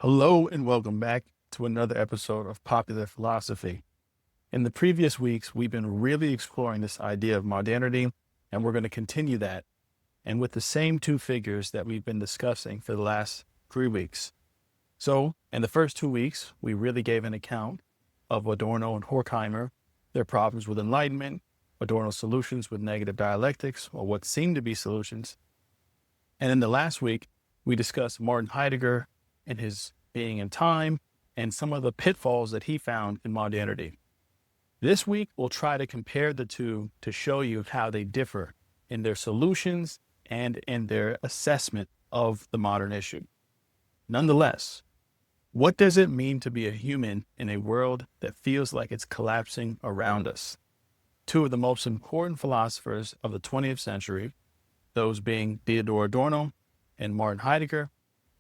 Hello and welcome back to another episode of Popular Philosophy. In the previous weeks, we've been really exploring this idea of modernity, and we're going to continue that, and with the same two figures that we've been discussing for the last 3 weeks. So, in the first 2 weeks, we really gave an account of Adorno and Horkheimer, their problems with enlightenment, Adorno's solutions with negative dialectics, or what seemed to be solutions. And in the last week, we discussed Martin Heidegger and his being in time, and some of the pitfalls that he found in modernity. This week, we'll try to compare the two to show you how they differ in their solutions and in their assessment of the modern issue. Nonetheless, what does it mean to be a human in a world that feels like it's collapsing around us? Two of the most important philosophers of the 20th century, those being Theodor Adorno and Martin Heidegger,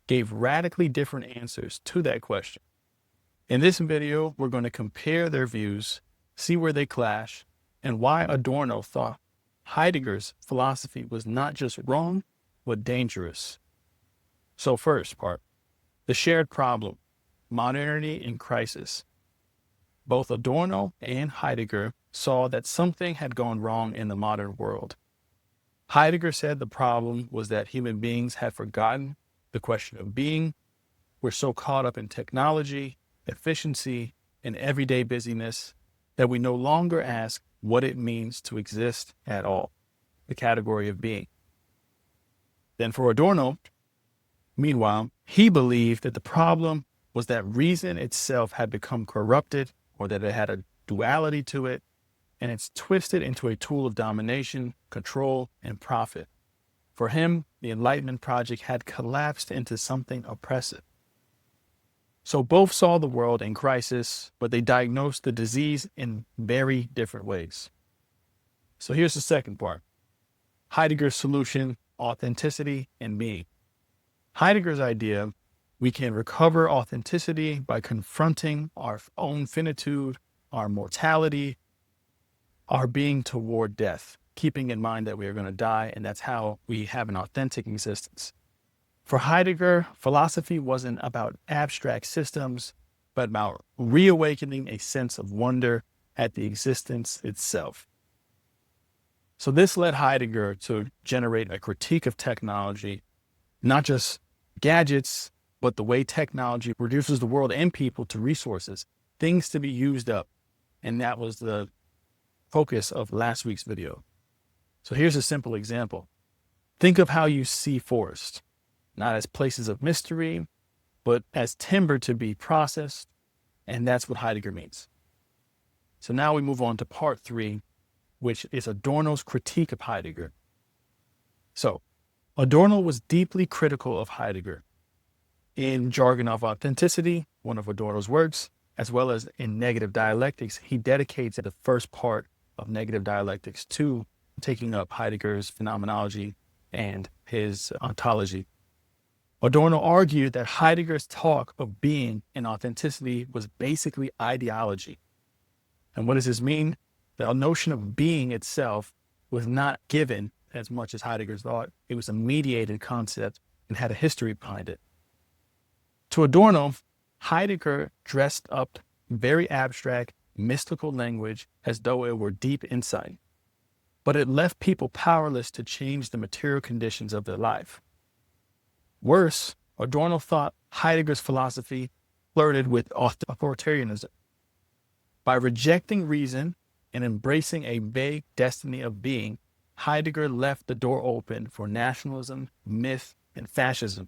gave radically different answers to that question. In this video, we're going to compare their views, see where they clash, and why Adorno thought Heidegger's philosophy was not just wrong, but dangerous. So first part, the shared problem, modernity in crisis. Both Adorno and Heidegger saw that something had gone wrong in the modern world. Heidegger said the problem was that human beings had forgotten the question of being. We're so caught up in technology, efficiency, and everyday busyness that we no longer ask what it means to exist at all, the category of being. Then for Adorno, meanwhile, he believed that the problem was that reason itself had become corrupted, or that it had a duality to it, and it's twisted into a tool of domination, control, and profit. For him, the Enlightenment project had collapsed into something oppressive. So both saw the world in crisis, but they diagnosed the disease in very different ways. So here's the second part. Heidegger's solution, authenticity and being. Heidegger's idea, we can recover authenticity by confronting our own finitude, our mortality, our being toward death, keeping in mind that we are going to die, and that's how we have an authentic existence. For Heidegger, philosophy wasn't about abstract systems, but about reawakening a sense of wonder at the existence itself. So this led Heidegger to generate a critique of technology, not just gadgets, but the way technology reduces the world and people to resources, things to be used up. And that was the focus of last week's video. So here's a simple example. Think of how you see forests, not as places of mystery, but as timber to be processed. And that's what Heidegger means. So now we move on to part 3, which is Adorno's critique of Heidegger. So Adorno was deeply critical of Heidegger. In Jargon of Authenticity, one of Adorno's works, as well as in Negative Dialectics, he dedicates the first part of Negative Dialectics to taking up Heidegger's phenomenology and his ontology. Adorno argued that Heidegger's talk of being and authenticity was basically ideology. And what does this mean? The notion of being itself was not given as much as Heidegger thought. It was a mediated concept and had a history behind it. To Adorno, Heidegger dressed up very abstract, mystical language as though it were deep insight, but it left people powerless to change the material conditions of their life. Worse, Adorno thought Heidegger's philosophy flirted with authoritarianism. By rejecting reason and embracing a vague destiny of being, Heidegger left the door open for nationalism, myth, and fascism.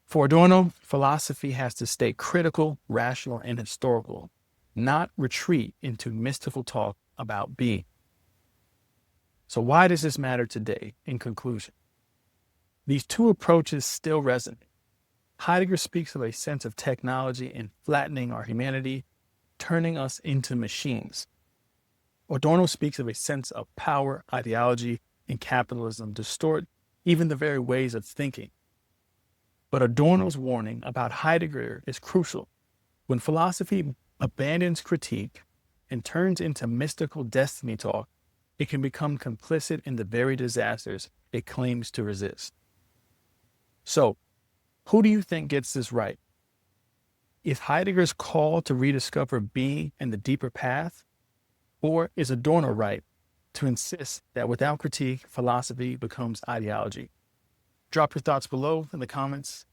For Adorno, philosophy has to stay critical, rational, and historical, not retreat into mystical talk about being. So why does this matter today? In conclusion, these two approaches still resonate. Heidegger speaks of a sense of technology and flattening our humanity, turning us into machines. Adorno speaks of a sense of power, ideology, and capitalism distort even the very ways of thinking. But Adorno's warning about Heidegger is crucial. When philosophy abandons critique and turns into mystical destiny talk, it can become complicit in the very disasters it claims to resist. So, Who do you think gets this right? Is Heidegger's call to rediscover being and the deeper path? Or is Adorno right to insist that without critique, philosophy becomes ideology? Drop your thoughts below in the comments